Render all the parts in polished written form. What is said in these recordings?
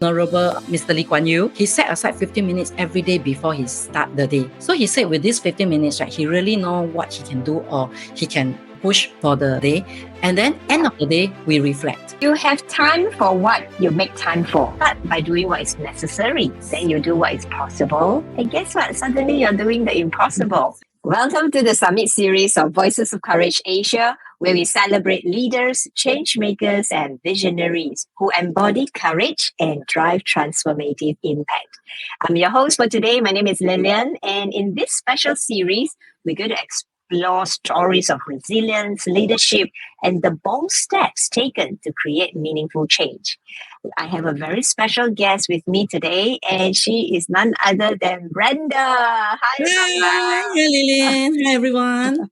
Honorable Mr. Lee Kuan Yew, he set aside 15 minutes every day before he start the day. So he said with these 15 minutes, right, he really know what he can do or he can push for the day. And then end of the day, we reflect. You have time for what you make time for. But by doing what is necessary, then you do what is possible. And guess what? Suddenly you're doing the impossible. Welcome to the Summit series of Voices of Courage Asia, where we celebrate leaders, changemakers, and visionaries who embody courage and drive transformative impact. I'm your host for today. My name is Lillian, and in this special series, we're going to explore stories of resilience, leadership, and the bold steps taken to create meaningful change. I have a very special guest with me today, and she is none other than Brenda. Hi, Hi Lillian. Hi, everyone.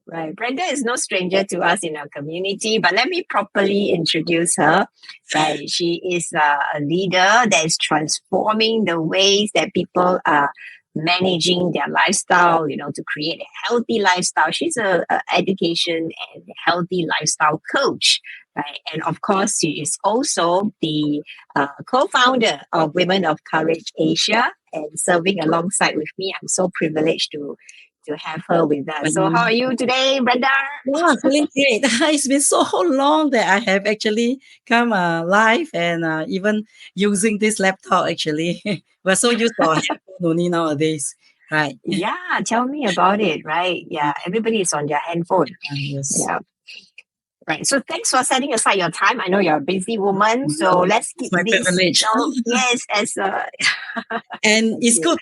Right. Brenda is no stranger to us in our community, but let me properly introduce her. Right. She is a leader that is transforming the ways that people are managing their lifestyle, to create a healthy lifestyle. She's a education and healthy lifestyle coach. Right. And of course, she is also the co-founder of Women of Courage Asia and serving alongside with me. I'm so privileged to have her with us. So how are you today, Brenda? Wow, feeling great. It's been so long that I have actually come live and even using this laptop actually. We're so used to our handphone only nowadays. Right. Yeah, tell me about it, right? Yeah, everybody is on their handphone. Yes. Yeah. Right. So thanks for setting aside your time. I know you're a busy woman, so let's keep my this. privilege. Yes, as and it's good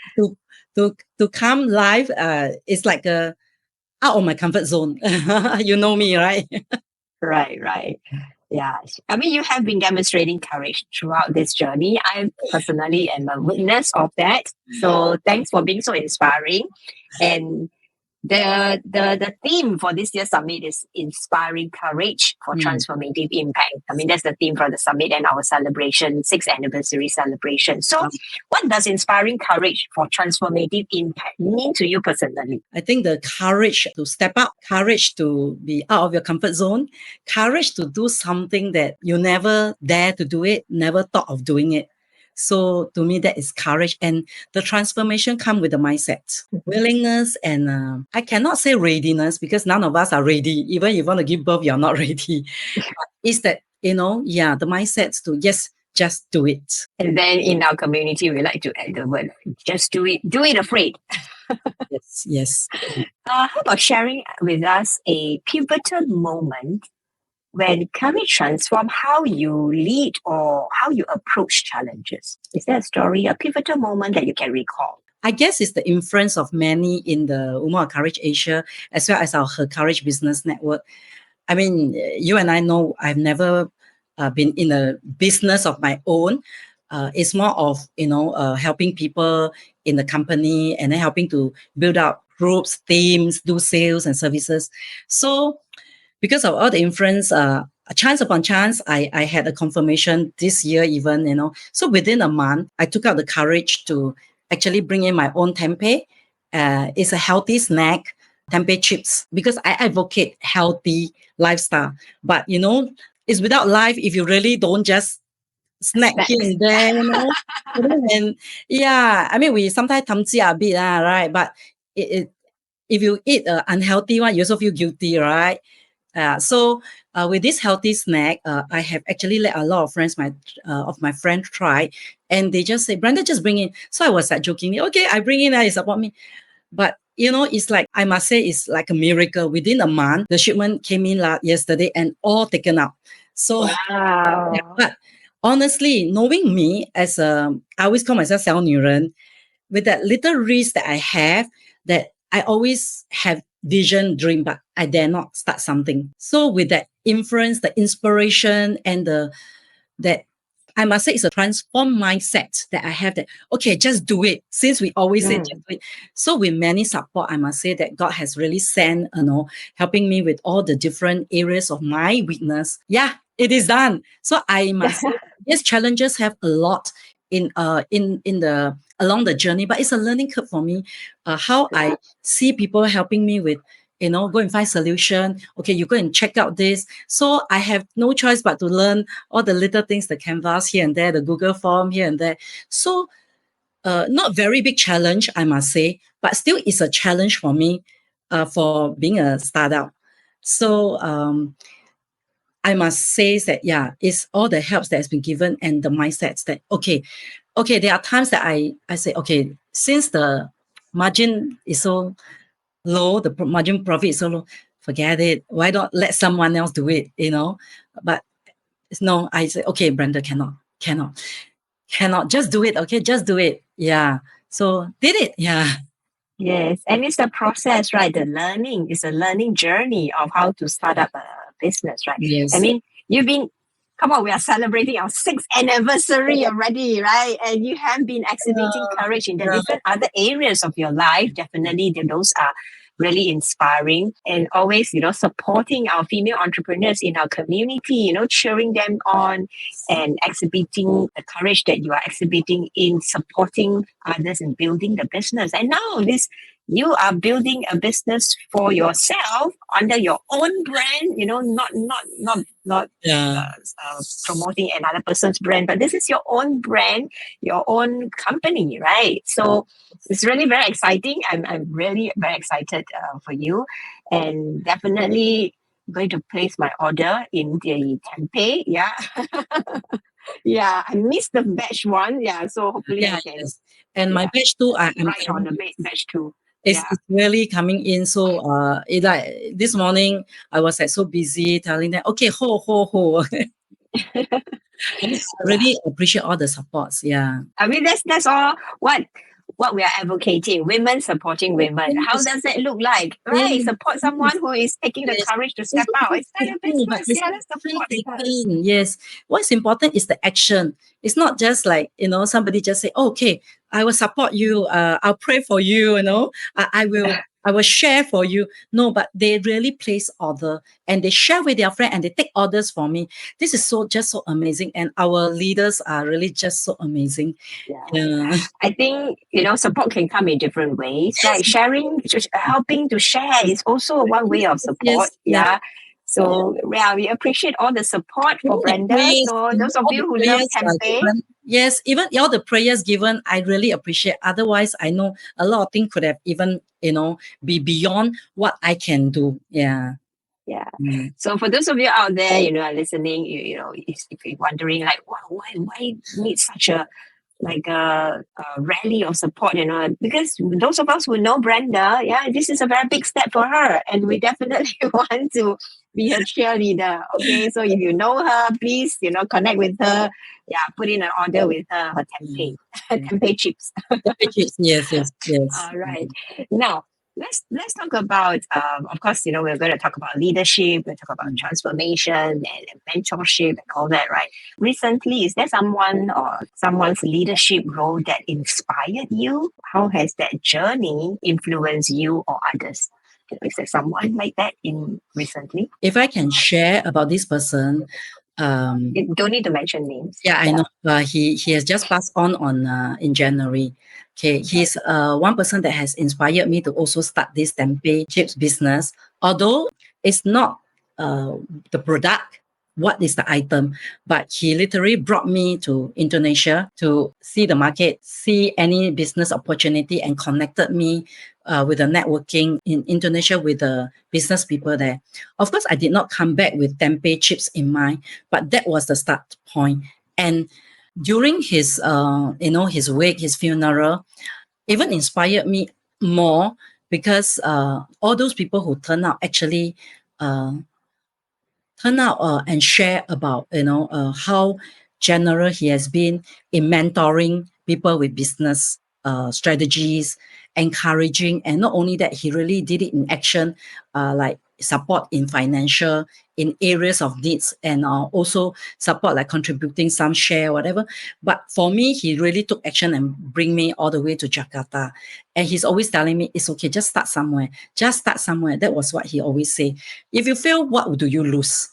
to come live. It's like a out of my comfort zone. You know me, right? Right. Yeah. I mean, you have been demonstrating courage throughout this journey. I personally am a witness of that. So thanks for being so inspiring. And the theme for this year's summit is inspiring courage for transformative impact. I mean, that's the theme for the summit and our celebration, 6th anniversary celebration. So what does inspiring courage for transformative impact mean to you personally? I think the courage to step up, courage to be out of your comfort zone, courage to do something that you never dare to do it, never thought of doing it. So to me, that is courage. And the transformation comes with the mindset, willingness, and I cannot say readiness because none of us are ready. Even if you want to give birth, you're not ready. It's that, the mindset to, yes, just do it. And then in our community, we like to add the word, just do it afraid. Yes. How about sharing with us a pivotal moment when courage transformed how you lead or how you approach challenges? Is there a story, a pivotal moment that you can recall? I guess it's the influence of many in the Women of Courage Asia, as well as our Her Courage Business Network. I mean, you and I know I've never been in a business of my own. It's more of, helping people in the company and then helping to build up groups, teams, do sales and services. So because of all the influence, chance upon chance, I had a confirmation this year even. So within a month, I took out the courage to actually bring in my own tempeh. It's a healthy snack, tempeh chips, because I advocate healthy lifestyle. But, it's without life if you really don't just snack here and there. And yeah, I mean, we sometimes tamji a bit, right? But if you eat an unhealthy one, you also feel guilty, right? So with this healthy snack, I have actually let a lot of friends, of my friends try, and they just say, "Brenda, just bring in." So I was like jokingly, "Okay, I bring in, you support me." But it's like, I must say, it's like a miracle. Within a month, the shipment came in yesterday and all taken out. So, wow. Yeah, but honestly, knowing me I always call myself 小女人, with that little risk that I have, that I always have vision, dream, but I dare not start something. So with that influence, the inspiration, and that I must say it's a transformed mindset that I have, that, okay, just do it. Since we always say just do it. So with many support, I must say that God has really sent, helping me with all the different areas of my weakness. Yeah, it is done. So I must say, yes, challenges have a lot in the along the journey, but it's a learning curve for me. How I see people helping me with go and find solution. Okay, you go and check out this. So I have no choice but to learn all the little things, the Canvas here and there, the Google form here and there. So not very big challenge, I must say, but still it's a challenge for me for being a startup. So I must say that, yeah, it's all the helps that has been given and the mindsets that, okay, there are times that I say, okay, since the margin is so low, the margin profit is so low, forget it. Why not let someone else do it, But no, I say, okay, Brenda, cannot, just do it. Okay, just do it. Yeah. So did it. Yeah. Yes, and it's a process, right? The learning is a learning journey of how to start up a business, right? Yes. I mean, come on, we are celebrating our 6th anniversary already, right? And you have been exhibiting courage in the different other areas of your life. Definitely, those are really inspiring, and always, supporting our female entrepreneurs in our community, cheering them on and exhibiting the courage that you are exhibiting in supporting others and building the business. And now you are building a business for yourself under your own brand, not promoting another person's brand, but this is your own brand, your own company, right? So it's really very exciting. I'm really very excited for you, and definitely going to place my order in the tempeh. Yeah. Yeah, I missed the batch one. Yeah, so hopefully I can. Yes. And my batch two, I'm right on the batch two. It's really coming in. So this morning I was so busy telling them, okay, ho. I really appreciate all the supports. Yeah. I mean, that's all what we are advocating, women supporting women. How does it look like? Right, support someone who is taking the courage to step out. It's not a business. Yeah, let's support them. Yes. What's important is the action. It's not just like, somebody just say, okay, I will support you. I'll pray for you, I will share for you. No, but they really place order and they share with their friend and they take orders for me. This is just so amazing. And our leaders are really just so amazing. Yeah. I think, support can come in different ways. Like sharing, helping to share is also one way of support. Yes, So, we appreciate all the support for Brenda. So, those of you who love tempeh. Yes, even all the prayers given, I really appreciate. Otherwise, I know a lot of things could have even, be beyond what I can do. Yeah. Yeah. So for those of you out there, are listening, if you're wondering, like, wow, why need such a rally of support, because those of us who know Brenda, this is a very big step for her, and we definitely want to be her cheerleader. Okay, so if you know her, please, connect with her. Yeah, put in an order with her tempeh, tempeh chips. Tempeh chips, yes. All right. Now, let's talk about, of course, we're going to talk about leadership, we're talk about transformation and mentorship and all that, right? Recently, is there someone's leadership role that inspired you? How has that journey influenced you or others? Is there someone like that recently? If I can share about this person, you don't need to mention names. Yeah, I know. He has just passed on in January. Okay, he's one person that has inspired me to also start this tempeh chips business. Although it's not the product, what is the item, but he literally brought me to Indonesia to see the market, see any business opportunity, and connected me with the networking in Indonesia with the business people there. Of course, I did not come back with tempeh chips in mind, but that was the start point. And during his, his wake, his funeral, even inspired me more because all those people who turn out actually and share about, how general he has been in mentoring people with business strategies, encouraging, and not only that, he really did it in action, like support in financial, in areas of needs, and also support like contributing some share, whatever. But for me, he really took action and bring me all the way to Jakarta. And he's always telling me, it's okay, just start somewhere. Just start somewhere. That was what he always say. If you fail, what do you lose?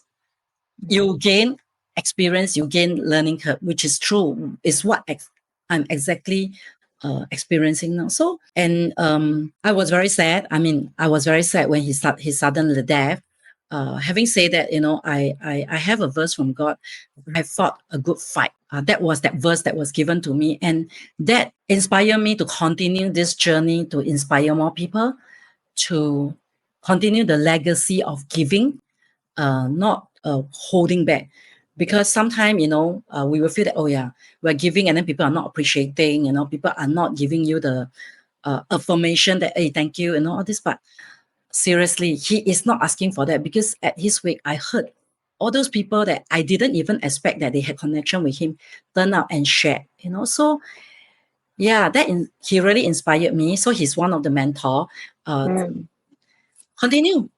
You gain experience, you gain learning curve, which is true. It's what I'm exactly experiencing now. So, and I was very sad. I mean, I was very sad when he suddenly death. Having said that, I have a verse from God. I fought a good fight. That was that verse that was given to me, and that inspired me to continue this journey to inspire more people, to continue the legacy of giving, not holding back. Because sometimes, we will feel that, oh yeah, we're giving and then people are not appreciating, people are not giving you the affirmation that, hey, thank you, and all this. But seriously, he is not asking for that, because at his wake, I heard all those people that I didn't even expect that they had connection with him turn out and share, So yeah, he really inspired me. So he's one of the mentor. Continue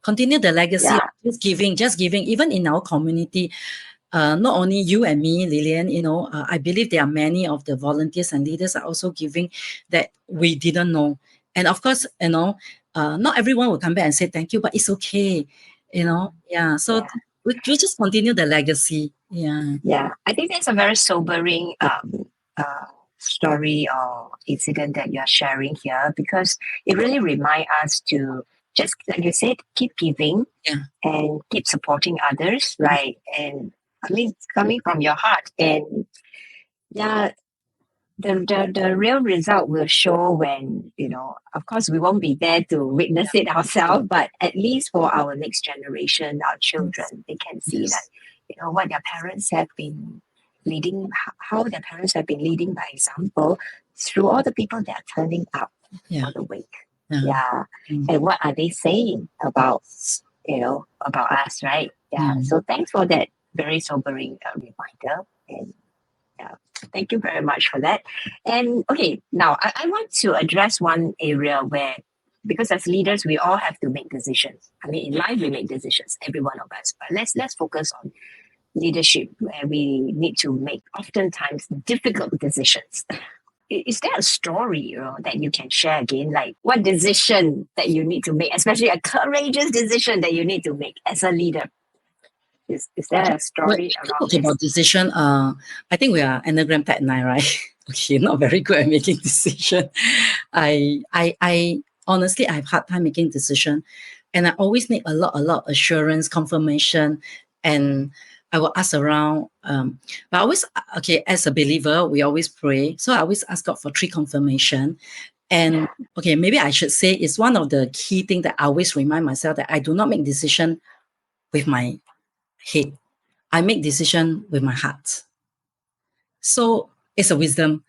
the legacy of just giving, even in our community. Not only you and me, Lillian, I believe there are many of the volunteers and leaders are also giving that we didn't know. And of course, not everyone will come back and say thank you, but it's okay, Yeah. So we just continue the legacy. Yeah. Yeah. I think that's a very sobering story or incident that you're sharing here, because it really reminds us to just, like you said, keep giving and keep supporting others, right? And I mean, coming from your heart. And yeah, the real result will show when, of course, we won't be there to witness it ourselves, but at least for our next generation, our children, they can see that, what their parents have been leading, how their parents have been leading by example through all the people that are turning up for the wake. And what are they saying about, about us, right? So thanks for that very sobering reminder. And thank you very much for that. And okay, now I want to address one area where, because as leaders, we all have to make decisions. I mean, in life, we make decisions, every one of us. But let's focus on leadership, where we need to make oftentimes difficult decisions. Is there a story, that you can share again? Like what decision that you need to make, especially a courageous decision that you need to make as a leader? Is there a story around this? About decision, I think we are Enneagram Type 9, right? Okay, not very good at making decision. I honestly, I have hard time making decision, and I always need a lot assurance, confirmation, and I will ask around. But I always, as a believer, we always pray. So I always ask God for 3 confirmation. And okay, maybe I should say it's one of the key things that I always remind myself, that I do not make decision with my head. I make decision with my heart. So it's a wisdom,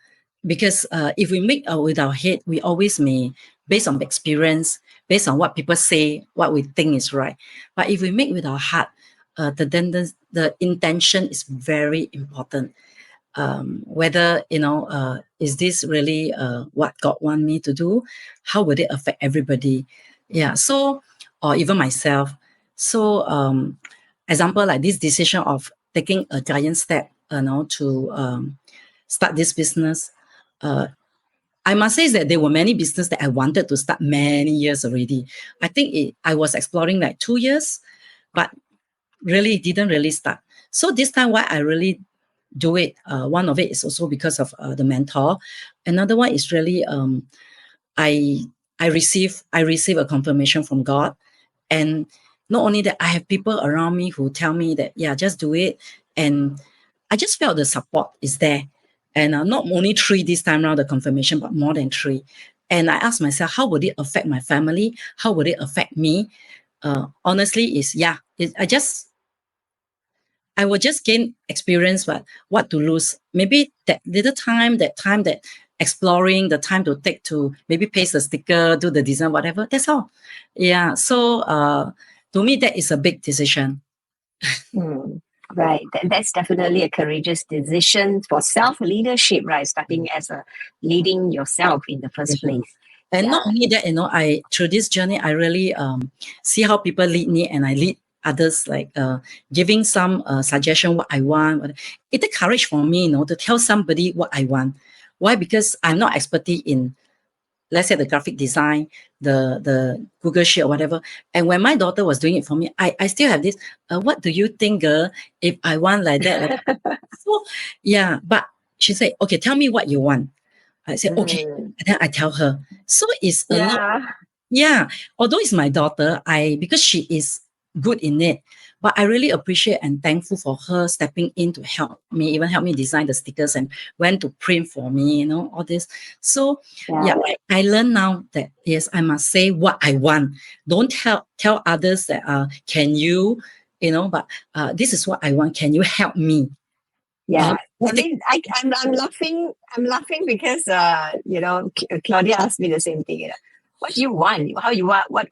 because if we make with our head, we always may, based on experience, based on what people say, what we think is right. But if we make with our heart, the intention is very important. Whether, is this really what God want me to do? How would it affect everybody? Yeah. So, or even myself. So, example, like this decision of taking a giant step, to start this business. I must say that there were many businesses that I wanted to start many years already. I think I was exploring like 2 years, but really didn't really start. So this time, why I really do it, one of it is also because of the mentor. Another one is really I receive a confirmation from God. And not only that, I have people around me who tell me that, yeah, just do it. And I just felt the support is there. And not only 3 this time around, the confirmation, but more than 3. And I asked myself, how would it affect my family? How would it affect me? Honestly, I will just gain experience, but what to lose? Maybe that little time, that exploring, the time to take to maybe paste the sticker, do the design, whatever. That's all. Yeah. So to me, that is a big decision. Right. That's definitely a courageous decision for self-leadership, right? Starting as leading yourself in the first place. And not only that, through this journey, I really see how people lead me, and I lead others, like giving some suggestion what I want. It takes courage for me, to tell somebody what I want. Why? Because I'm not expertise in, let's say, the graphic design, the Google Sheet or whatever. And when my daughter was doing it for me, I still have this, what do you think, girl, if I want like that? So, yeah, but she said, okay, tell me what you want. I said, okay. And then I tell her. So it's a lot. Yeah. Yeah. Although it's my daughter, because she is good in it, but I really appreciate and thankful for her stepping in to help me, even help me design the stickers and when to print for me, all this. So yeah, I learned now that yes, I must say what I want. Don't tell others that can you, but this is what I want. Can you help me? Yeah, I mean, I'm laughing. I'm laughing because Claudia asked me the same thing. What do you want? How you want? What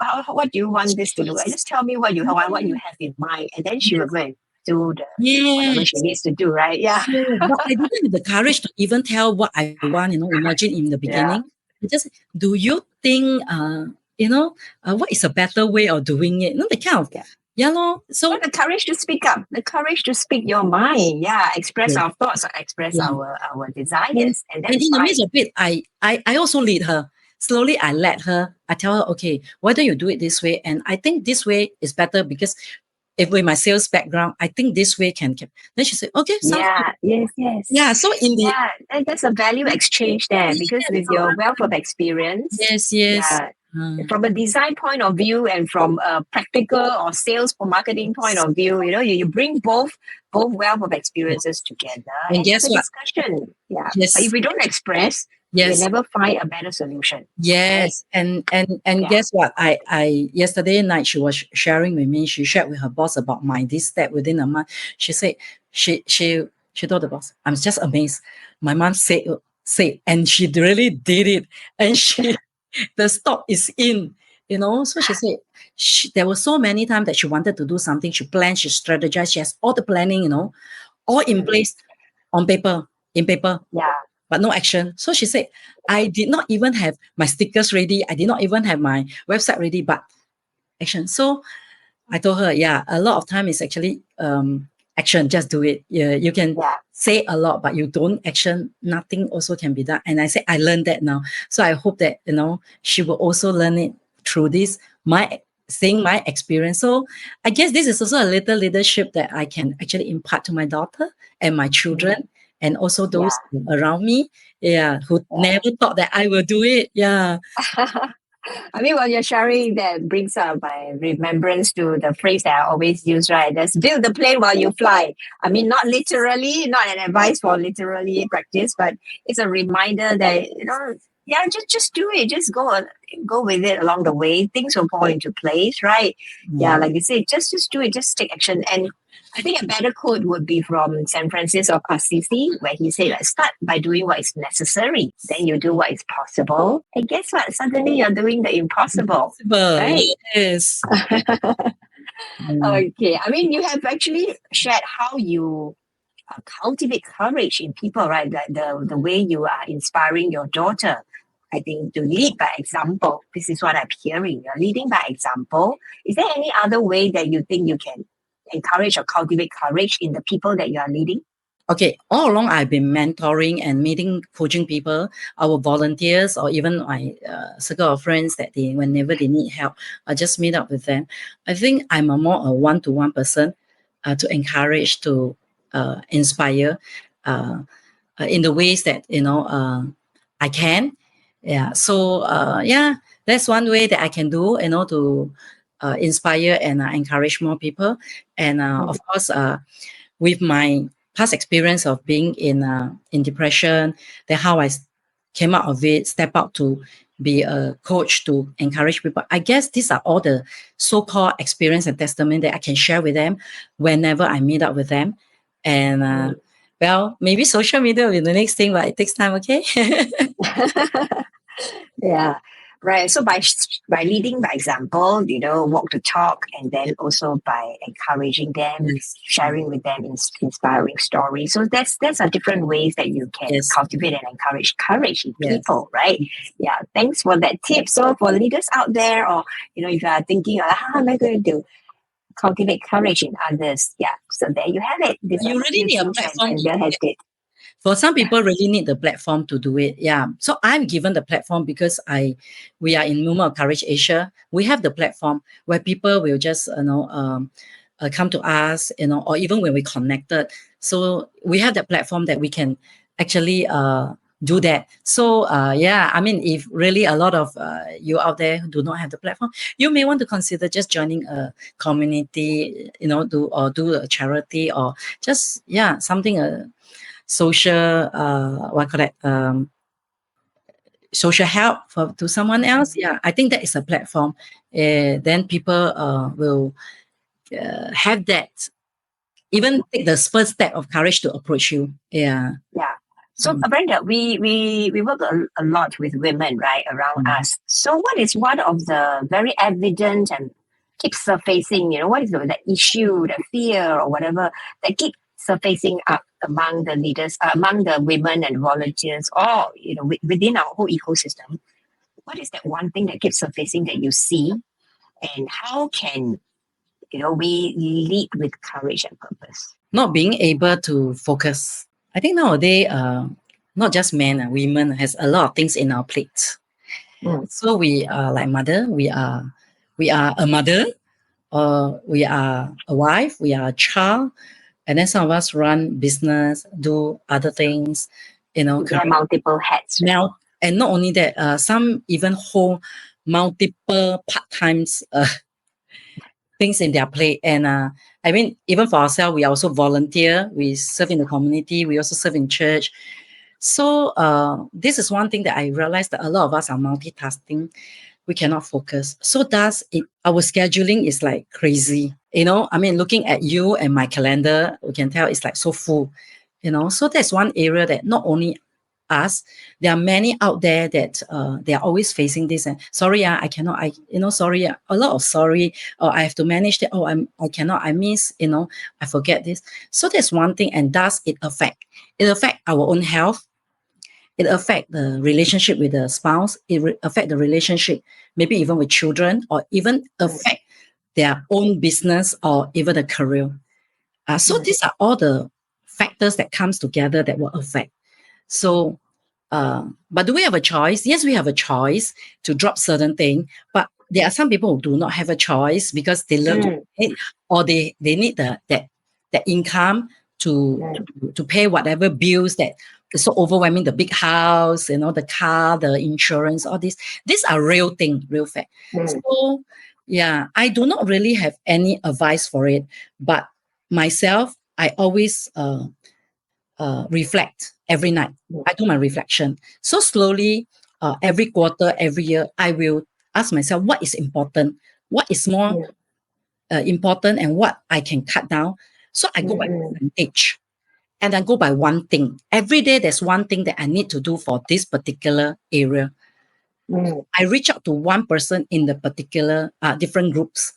do you want this to do? And just tell me what you want, what you have in mind, and then she will go and do whatever she needs to do. Right? Yeah. But I didn't have the courage to even tell what I want. Imagine in the beginning, just do you think what is a better way of doing it? The kind of So the courage to speak up, the courage to speak your mind. Yeah, express our thoughts, express our desires, and that's in the midst of it, I also lead her. Slowly, I let her. I tell her, okay, why don't you do it this way? And I think this way is better because if with my sales background, I think this way can. Then she said, okay, yes. Yeah, so in the there's a value exchange there because with your wealth of experience, yes. From a design point of view and from a practical or sales or marketing point of view, you bring both wealth of experiences together and guess what? Discussion. Yeah. Yes. But if we don't express, we never find a better solution. Yes. Right? And guess what? I yesterday night she was sharing with me. She shared with her boss about this step within a month. She said she told the boss, I'm just amazed. My mom said, and she really did it. And the stock is in, So she said there were so many times that she wanted to do something. She planned, she strategized, she has all the planning, all in place on paper, Yeah. but no action. So she said, I did not even have my stickers ready. I did not even have my website ready, but action. So I told her, a lot of time is actually action. Just do it. Yeah, you can say a lot, but you don't action, nothing also can be done. And I said, I learned that now. So I hope that, she will also learn it through this, seeing my experience. So I guess this is also a little leadership that I can actually impart to my daughter and my children and also those around me, who never thought that I will do it. Yeah. I mean, while you're sharing, that brings up my remembrance to the phrase that I always use, right? That's build the plane while you fly. I mean, not literally, not an advice for literally practice, but it's a reminder that, just do it. Just go with it along the way. Things will fall into place, right? Yeah, like you say, just do it. Just take action. And I think a better quote would be from San Francisco of Assisi, where he said, start by doing what is necessary. Then you do what is possible. And guess what? Suddenly you're doing the impossible. Right? Yes. Okay. I mean, you have actually shared how you cultivate courage in people, right? Like the way you are inspiring your daughter. I think to lead by example. This is what I'm hearing. You're leading by example. Is there any other way that you think you can encourage or cultivate courage in the people that you are leading? Okay, all along I've been mentoring and coaching people, our volunteers, or even my circle of friends that whenever they need help, I just meet up with them. I think I'm a one-to-one person to encourage, to inspire in the ways that I can. Yeah. So that's one way that I can do, to inspire and encourage more people. And of course, with my past experience of being in depression, then how I came out of it, step out to be a coach to encourage people. I guess these are all the so-called experience and testimony that I can share with them whenever I meet up with them. And well, maybe social media will be the next thing, but it takes time, okay? Yeah. Right. So by leading by example, walk the talk, and then also by encouraging them, sharing with them inspiring stories. So that's are different ways that you can cultivate and encourage courage in people, right? Yeah. Thanks for that tip. So for leaders out there, or if you are thinking, how am I going to cultivate courage in others? Yeah. So there you have it. You really need a platform. For some people, really need the platform to do it. Yeah. So I'm given the platform because we are in Movement of Courage Asia. We have the platform where people will just come to us, or even when we connected. So we have that platform that we can actually do that. So yeah, I mean, if really a lot of you out there who do not have the platform, you may want to consider just joining a community, do a charity, or just something social what call that social help to someone else. Yeah, I think that is a platform. Then people will have that, even take the first step of courage to approach you. Yeah. Yeah. So, Brenda, we work a lot with women, right, around us. So, what is one of the very evident and keeps surfacing? What is the issue, the fear, or whatever that keeps surfacing up among the leaders, among the women and volunteers, or within our whole ecosystem? What is that one thing that keeps surfacing that you see, and how can we lead with courage and purpose? Not being able to focus. I think nowadays, not just men, women has a lot of things in our plate. So we are like mother. We are a mother, or we are a wife. We are a child, and then some of us run business, do other things. Wear multiple hats. Right? Now, and not only that, some even hold multiple part-times things in their plate. And I mean, even for ourselves, we also volunteer. We serve in the community. We also serve in church. So this is one thing that I realized, that a lot of us are multitasking. We cannot focus. So our scheduling is like crazy. I mean, looking at you and my calendar, we can tell it's like so full. So that's one area that not only us, there are many out there that they are always facing this, and sorry, I cannot, sorry, a lot of sorry, or I have to manage that, I cannot, I miss, I forget this. So that's one thing. And does it affect our own health? It affect the relationship with the spouse. It affect the relationship maybe even with children, or even affect their own business, or even a career. So these are all the factors that comes together that will affect. So, but do we have a choice? Yes, we have a choice to drop certain things, but there are some people who do not have a choice because they love to pay, or they need that income to pay whatever bills that is so overwhelming, the big house, the car, the insurance, all these. These are real thing, real fact. So, yeah, I do not really have any advice for it, but myself, I always reflect every night. I do my reflection. So slowly, every quarter, every year, I will ask myself what is important, what is more important, and what I can cut down. So I go by percentage, and I go by one thing. Every day, there's one thing that I need to do for this particular area. I reach out to one person in the particular different groups.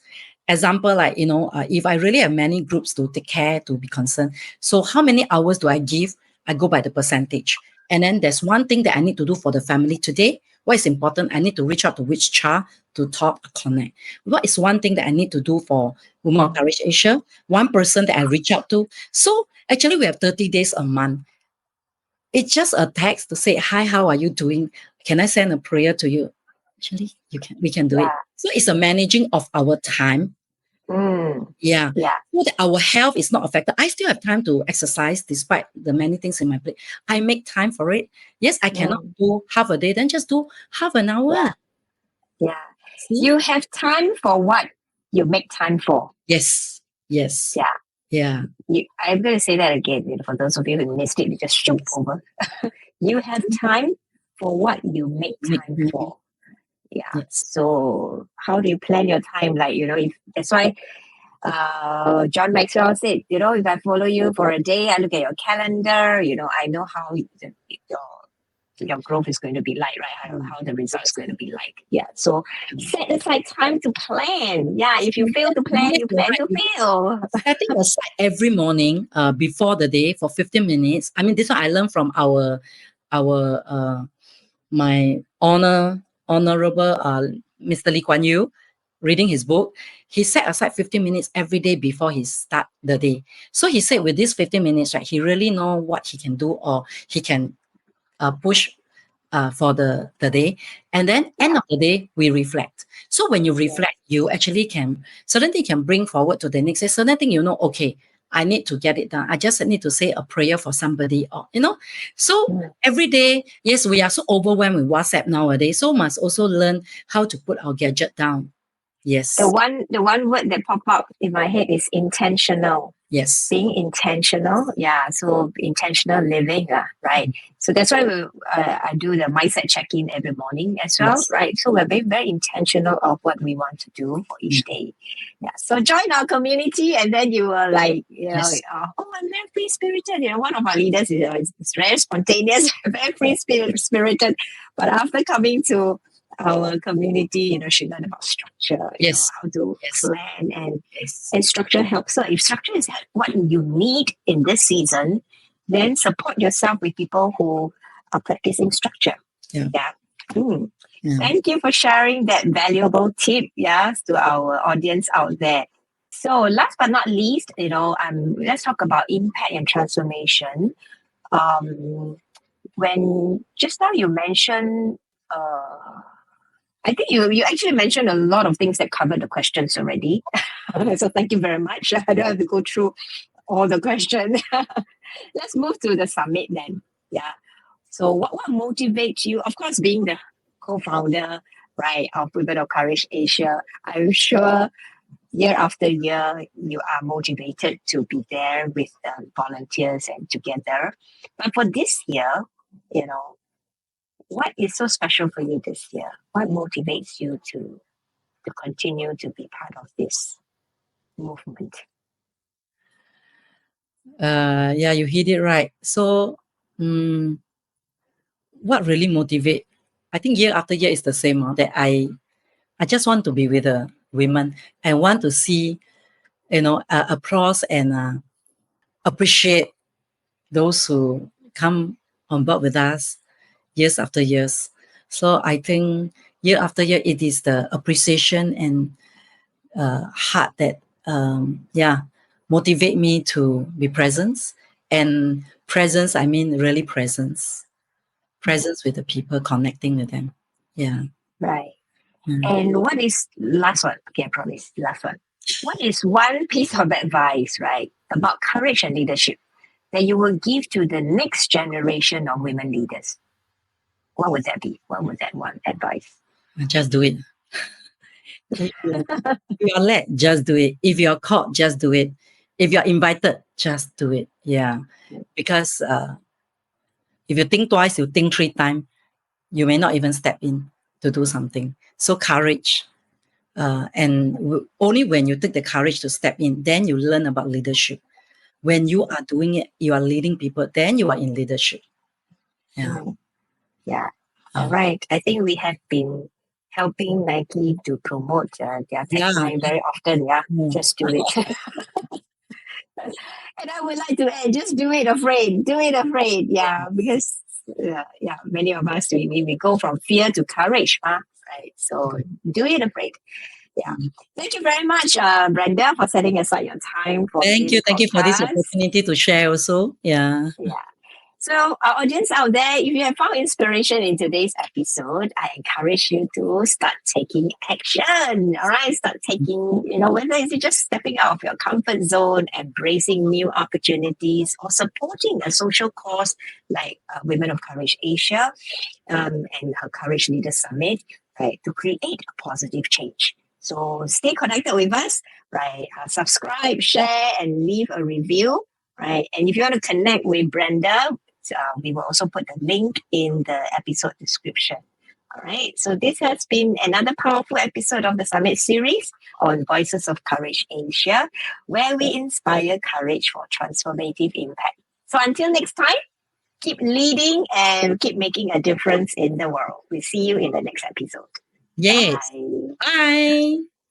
Example, like, if I really have many groups to take care, to be concerned. So how many hours do I give? I go by the percentage. And then there's one thing that I need to do for the family today. What is important? I need to reach out to which child to talk, connect. What is one thing that I need to do for Women of Courage Asia? One person that I reach out to. So actually we have 30 days a month. It's just a text to say, hi, how are you doing? Can I send a prayer to you? Actually, we can do it. So it's a managing of our time. Yeah. So that our health is not affected. I still have time to exercise despite the many things in my plate. I make time for it. Yes, I cannot do half a day, then just do half an hour. Yeah. You have time for what you make time for. Yes. Yeah. Yeah. I'm going to say that again. For those of you who missed it, you just jump over. You have time for what you make time for. Yeah. Yes. So how do you plan your time? Like, that's why John Maxwell said, if I follow you for a day, I look at your calendar, I know how your growth is going to be like, right? How the results going to be like. Yeah. So set aside time to plan. Yeah. If you fail to plan, you plan to fail. Setting aside every morning before the day for 15 minutes. I mean, this one I learned from my honorable Mr. Lee Kuan Yew, reading his book. He set aside 15 minutes every day before he start the day. So he said with this 15 minutes, right, he really know what he can do, or he can push for the day. And then end of the day, we reflect. So when you reflect, you actually can, certain thing can bring forward to the next day. Certain thing, okay, I need to get it done. I just need to say a prayer for somebody, or So every day, yes, we are so overwhelmed with WhatsApp nowadays. So must also learn how to put our gadget down. Yes. The one word that pop up in my head is intentional. Yes. Being intentional, so intentional living, right? So that's why I do the mindset check-in every morning as well, Yes. right? So we're very, very intentional of what we want to do for each day. Yeah. So join our community, and then you were like, Yes. I'm very free-spirited. One of our leaders is very spontaneous, very free-spirited. But after coming to our community, she learned about structure, Yes. how to plan, and Yes. and structure helps her. If structure is what you need in this season, then support yourself with people who are practicing structure. Yeah. Yeah. Thank you for sharing that valuable tip, to our audience out there. So last but not least, let's talk about impact and transformation. When just now you mentioned, I think you actually mentioned a lot of things that covered the questions already. So thank you very much. I don't have to go through all the questions. Let's move to the summit then. Yeah. So what motivates you? Of course, being the co-founder, right, of Women of Courage Asia, I'm sure year after year you are motivated to be there with volunteers and together. But for this year, what is so special for you this year? What motivates you to continue to be part of this movement? Yeah, you hit it right. So, what really motivate? I think year after year is the same. That I just want to be with the women. I want to see, applause and appreciate those who come on board with us years after years. So I think year after year, it is the appreciation and heart that motivate me to be present. And presence, I mean really presence with the people, connecting with them. Yeah. Right. And what is last one? Okay, I promise. Last one. What is one piece of advice, right, about courage and leadership that you will give to the next generation of women leaders? What would that be? What would that one advice? Just do it. If you're led, just do it. If you're called, just do it. If you're invited, just do it. Yeah. Because if you think twice, you think 3 times, you may not even step in to do something. So courage. And only when you take the courage to step in, then you learn about leadership. When you are doing it, you are leading people, then you are in leadership. Yeah. Yeah. All right. I think we have been helping Nike to promote their tagline very often. Yeah. Just do it. And I would like to add, just do it afraid. Do it afraid. Yeah. Because, many of us, we go from fear to courage. Right. So do it afraid. Yeah. Thank you very much, Brenda, for setting aside your time for Thank you. Thank you for this podcast. opportunity to share also. Yeah. Yeah. So, our audience out there, if you have found inspiration in today's episode, I encourage you to start taking action. All right, start taking, whether it's just stepping out of your comfort zone, embracing new opportunities, or supporting a social cause like Women of Courage Asia and her Courage Leaders Summit, right, to create a positive change. So, stay connected with us, right? Subscribe, share, and leave a review. Right. And if you want to connect with Brenda, we will also put the link in the episode description. All right. So this has been another powerful episode of the Summit series on Voices of Courage Asia, where we inspire courage for transformative impact. So until next time, keep leading and keep making a difference in the world. We'll see you in the next episode. Yes. Bye. Bye.